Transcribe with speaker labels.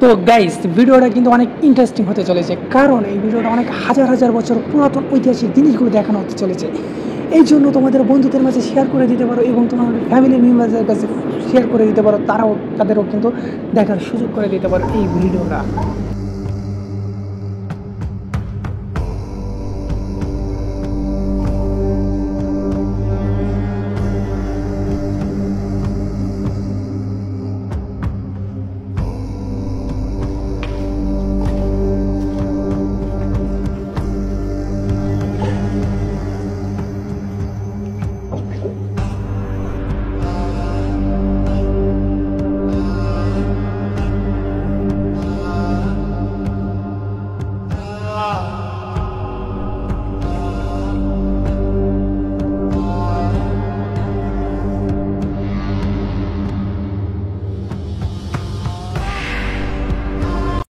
Speaker 1: তো গাইস, ভিডিওটা কিন্তু অনেক ইন্টারেস্টিং হতে চলেছে, কারণ এই ভিডিওটা অনেক হাজার হাজার বছর পুরাতন ঐতিহাসিক জিনিসগুলো দেখানো হতে চলেছে। এই জন্য তোমাদের বন্ধুদের মাঝে শেয়ার করে দিতে পারো এবং তোমাদের ফ্যামিলি মেম্বারদের কাছে শেয়ার করে দিতে পারো, তাদেরও কিন্তু দেখার সুযোগ করে দিতে পারো এই ভিডিওটা।